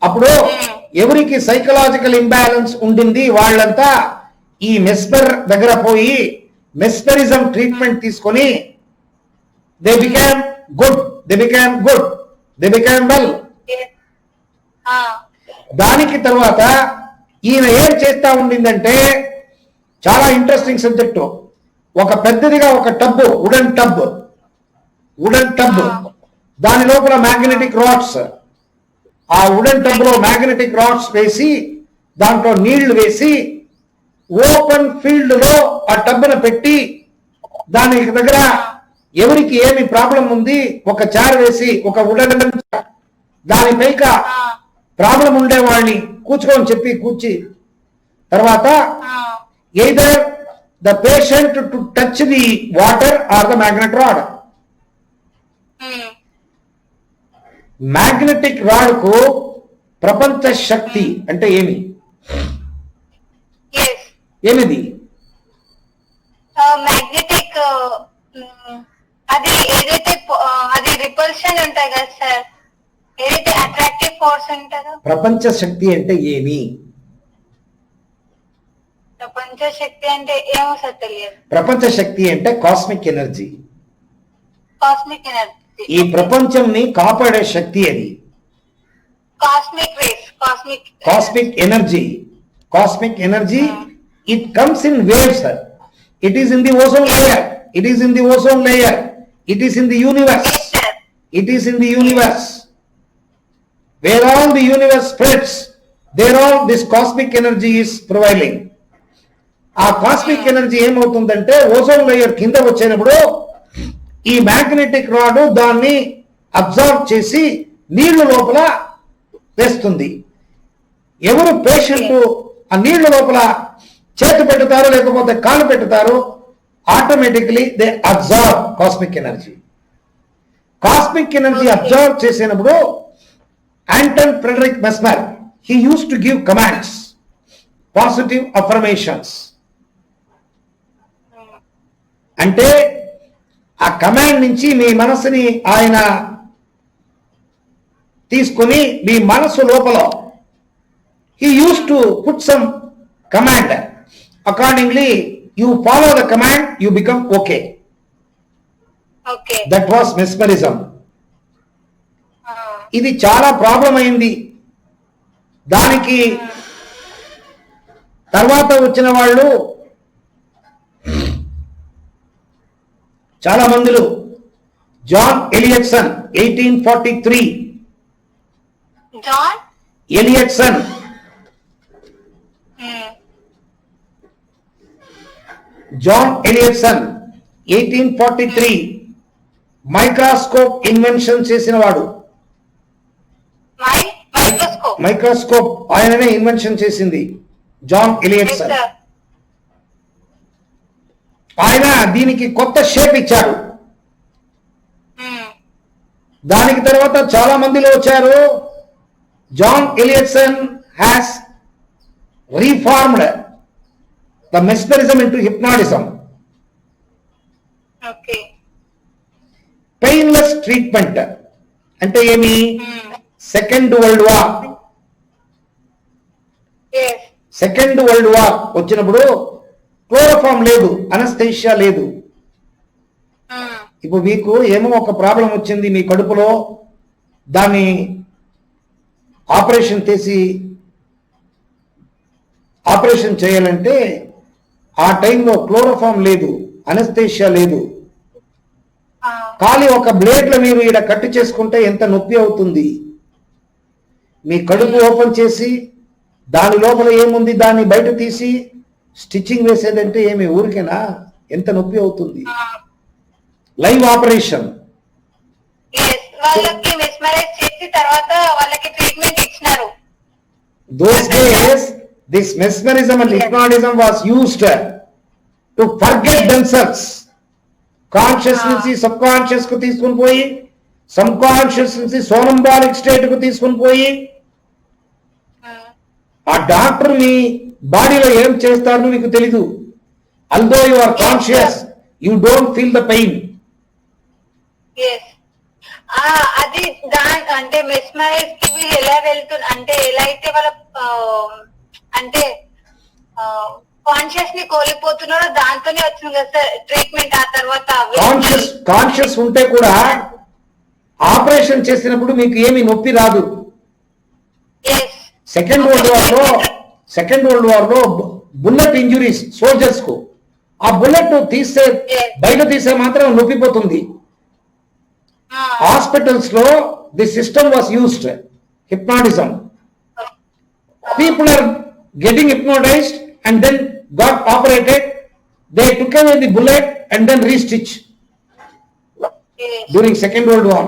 అప్పుడు ఎవరికి psychological imbalance ఉండింది వాళ్ళంతా ఈ మెస్మర్ దగ్గర పోయి మెస్మరిజం ట్రీట్మెంట్ తీసుకొని they became good, they became good, they became well. దానికి తర్వాత ఈయన ఏం చేస్తా ఉండిందంటే చాలా ఇంట్రెస్టింగ్ సబ్జెక్టు. ఒక పెద్దదిగా ఒక టబ్, వుడెన్ టబ్, దాని లోపల మ్యాగ్నెటిక్ రాడ్స్, ఆ వుడెన్ టబ్ లో మ్యాగ్నెటిక్ రాడ్స్ వేసి దాంట్లో నీళ్లు వేసి ఓపెన్ ఫీల్డ్ లో ఆ టబ్ను పెట్టి దాని దగ్గర ఎవరికి ఏమి ప్రాబ్లం ఉంది ఒక చార్ వేసి ఒక వుడెన్ దాని పైక ప్రాబ్లం ఉండే వాళ్ళని కూర్చోని చెప్పి కూర్చి తర్వాత either the patient to touch the water or the magnet rod. Magnetic rod కు ప్రపంచ శక్తి అంటే ఏమిది? మ్యాగ్నెటిక్ అది ఏదైతే అది రిపల్షన్ ఉంటాయి కదా సార్, ఏదైతే అట్రాక్టివ్ ఫోర్స్ ఉంటుందో. ప్రపంచ శక్తి అంటే ఏమి? ప్రపంచ శక్తి అంటే ఏమో సార్ తెలియదు. ప్రపంచ శక్తి అంటే కాస్మిక్ ఎనర్జీ. కాస్మిక్ ఎనర్జీ ఈ ప్రపంచంని కాపాడే శక్తి అది. Cosmic race, cosmic energy it comes in waves. It is in the ozone layer, it is in the ozone layer, it is in the universe, it is in the universe. Where all the universe spreads, there all this cosmic energy is prevailing. ఆ cosmic energy ఏమవుతుందంటే ozone layer కింద వచ్చేటప్పుడు ఈ magnetic rod దాన్ని observe చేసి నీళ్ల లోపల వేస్తుంది. ఎవరు పేషెంట్ ఆ నీళ్ల లోపల చేతి పెడతారు లేకపోతే కాలు పెడతారు, automatically they observe cosmic energy. Cosmic energy observe చేసినప్పుడు Anton Friedrich Mesmer he used to give commands, positive affirmations. అంటే ఆ కమాండ్ నుంచి మీ మనసుని ఆయన తీసుకొని మీ మనసు లోపల he used to put some command. Accordingly you follow the command, you become okay. That was mesmerism. ఇది చాలా ప్రాబ్లం అయింది. దానికి తర్వాత వచ్చిన వాళ్ళు చాలా మందిలు. John Elliotson 1843, John Elliotson John Elliotson 1843 microscope invention చేసిన వాడు. మైక్రోస్కోప్ ఆయననే ఇన్వెన్షన్ చేసింది జాన్ ఎలియట్సన్. ఆయన దీనికి కొత్త షేప్ ఇచ్చారు. దానికి తర్వాత చాలా మందిలో వచ్చారు. John Elliotson has reformed the mesmerism into hypnotism. Painless treatment అంటే ఏమి? సెకండ్ వరల్డ్ వార్ వచ్చినప్పుడు క్లోరోఫామ్ లేదు, అనస్థీషియా లేదు. ఇప్పుడు మీకు ఏమో ఒక ప్రాబ్లం వచ్చింది మీ కడుపులో, దాన్ని ఆపరేషన్ చేయాలంటే ఆ టైంలో క్లోరోఫామ్ లేదు, అనస్థీషియా లేదు. ఖాళీ ఒక బ్లేడ్లో మీరు ఇక్కడ కట్టు చేసుకుంటే ఎంత నొప్పి అవుతుంది. మీ కడుపు ఓపెన్ చేసి దాని లోపల ఏముంది దాన్ని బయట తీసి స్టిచ్చింగ్ వేసేదంటే ఏమి ఊరికేనా? ఎంత నొప్పి అవుతుంది. Live operation. Those days this mesmerism and hypnotism was used to forget themselves. Conscious నుంచి సబ్ కాన్షియస్ కు తీసుకుని పోయి, సబ్ కాన్షియస్ నుంచి సోనంబాలిక్ స్టేట్ కు తీసుకుని పోయి ఆ డాక్టర్ మీ బాడీలో ఏం చేస్తారో మీకు తెలీదు. although you are conscious, you don't feel the pain. అది అంటే మెస్మరైజ్ కి వీళ్ళు ఎలా వెళ్తున్నారు అంటే ఎలా అయితే వాళ్ళ అంటే కాన్షియస్ ని కోల్పోతున్నారో దాంతోనే వచ్చింది కదా సార్ ట్రీట్మెంట్. ఆ తర్వాత కాన్షియస్ ఉంటే కూడా ఆపరేషన్ చేసినప్పుడు మీకు ఏమి నొప్పి రాదు. సెకండ్ వరల్డ్ వార్ లో బుల్లెట్ ఇంజురీస్ సోల్జర్స్ కు ఆ బుల్లెట్ బయట తీసే మాత్రం నొప్పిపోతుంది. హాస్పిటల్స్ లో the system was used hypnotism. People are getting hypnotized and then got operated. They took away the bullet and then restitch during Second World War.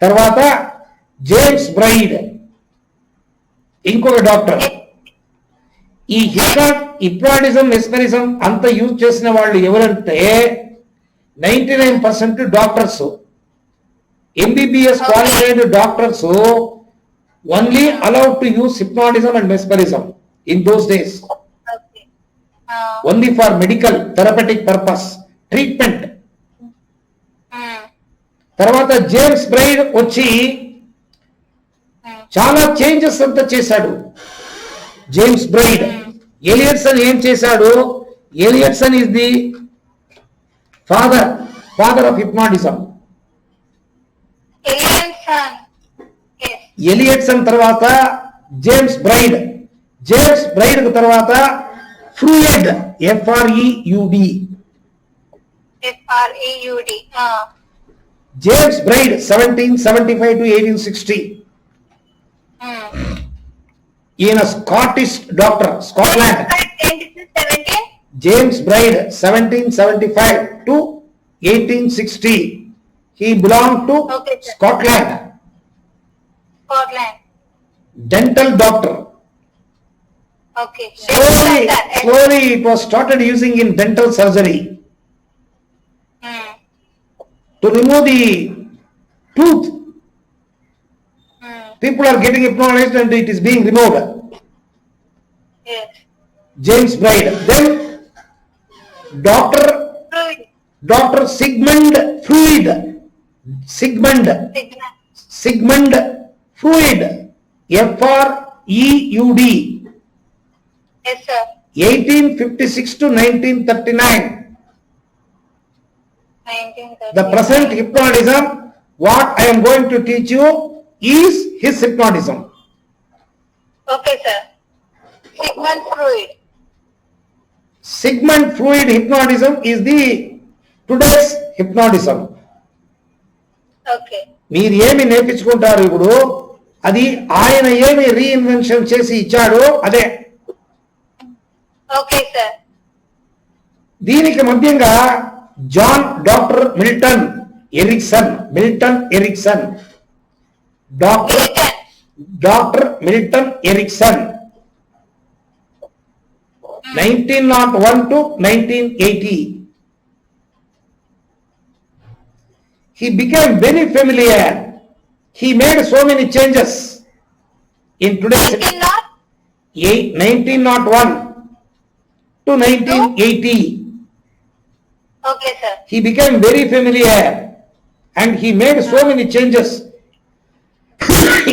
తర్వాత James braid ఇంకొక doctor. ఈ hypnotism mesmerism అంత use చేసిన వాళ్ళు ఎవరంటే 99% doctors, MBBS qualified doctors only allowed to use hypnotism and mesmerism in those days, only for medical therapeutic purpose treatment. తర్వాత James braid వచ్చి చాలా చేంజెస్ అంతా చేశాడు. జేమ్స్ బ్రైడ్ ఎలియట్సన్ ఏం చేశాడు? Elliotson is the father of hypnotism. Elliotson తర్వాత James Braid తర్వాత Freud FREUD. James Braid 1775 to 1860. ఈయన Scottish doctor, Scotland. James Braid 1775 to 1860. He belonged to Scotland. Dental doctor. Slowly it was started using in dental surgery to remove the tooth. People are getting hypnotized and it is being removed. James Bride. Then Dr. Sigmund Freud. Sigmund Freud. FREUD. Yes, sir. 1856 to 1939. The present hypnotism, what I am going to teach you, is his hypnotism. Okay, sir. Sigmund Freud hypnotism is the today's hypnotism. Okay. మీరు ఏమి నేర్పించుకుంటారు ఇప్పుడు, అది ఆయన ఏమి reinvention చేసి ఇచ్చాడో అదే. Okay sir. దీనికి మధ్యంగా doctor Milton Erickson doctor Milton Erickson 1901 to 1980. He became very familiar. He made so many changes in today's 1901 to 1980. Okay, sir. He became very familiar and he made so many changes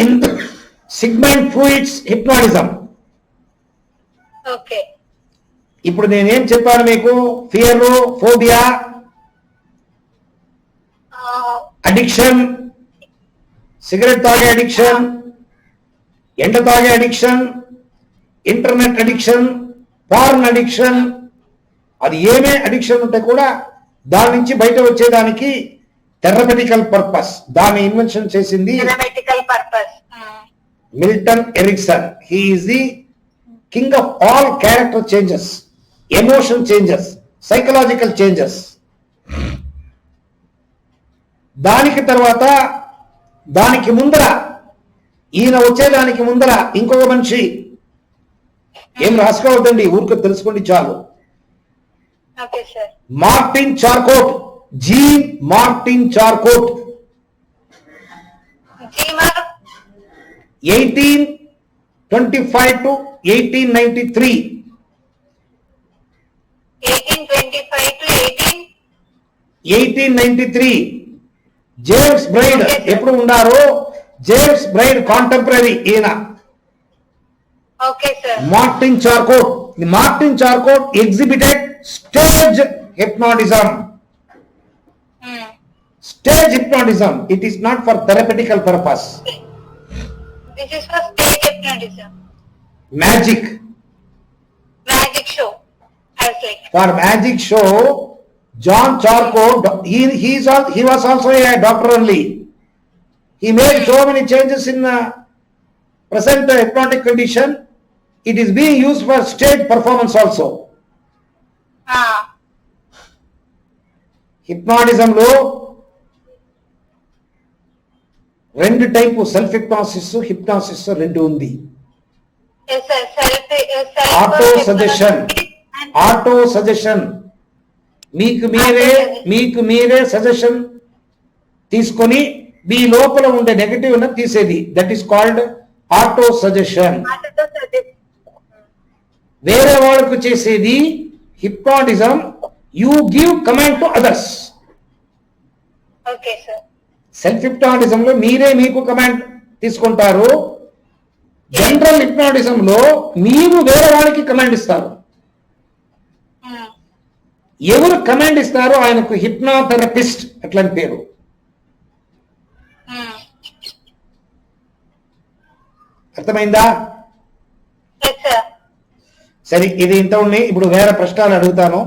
in Sigmund Freud's hypnotism. Okay. ఇప్పుడు నేనేం చెప్పాను మీకు? Fear, phobia, addiction, cigarette తాగే addiction, ఎండ తాగే addiction, internet addiction, porn addiction, అది ఏమే addiction ఉంటే కూడా దాని నుంచి బయట వచ్చేదానికి థెరపెటికల్ పర్పస్, దాన్ని ఇన్వెన్షన్ చేసింది Milton Erickson. He is the king of all character changes, emotion changes, psychological changes. దానికి తర్వాత దానికి ముందర ఈయన వచ్చేదానికి ముందర ఇంకొక మనిషి, ఏం రాసుకోవద్దండి, ఊరికి తెలుసుకోండి చాలు. Martin Charcot, Jean Martin Charcot, 1825 to 1893. 1825 to 1893. James Braid ఎప్పుడు ఉన్నారు? జేమ్స్ బ్రైడ్ కాంటెంపరీ ఈయన. Okay sir. Martin Charcot. Martin Charcot exhibited stage hypnotism. Stage hypnotism. It is not for therapeutical purpose. This is for stage hypnotism. Magic. Magic show. I was like. For magic show, John Charcot, he was also a doctor only. He made so many changes in present hypnotic condition. It is being used for stage performance also. Hypnotism లో రెండు type, self hypnosis, hypnosis రెండు ఉంది. Auto suggestion. Auto suggestion మీకు మీరే suggestion తీసుకొని మీ లోపల ఉండే negative తీసేది. That is called auto suggestion. వేరే వాళ్ళకు చేసేది hypnotism. You give command to others. Okay sir. Self hypnotism లో మీరే మీకు కమాండ్ తీసుకుంటారు. జనరల్ హిప్నాటిజం లో మీరు వేరే వాళ్ళకి కమాండ్ ఇస్తారు. ఎవరు కమాండ్ ఇస్తారో ఆయనకు హిప్నోథెరపిస్ట్ అట్లని పేరు. అర్థమైందా? సరే, ఇది ఇంత ఉన్నాయి. ఇప్పుడు వేరే ప్రశ్నలు అడుగుతాను.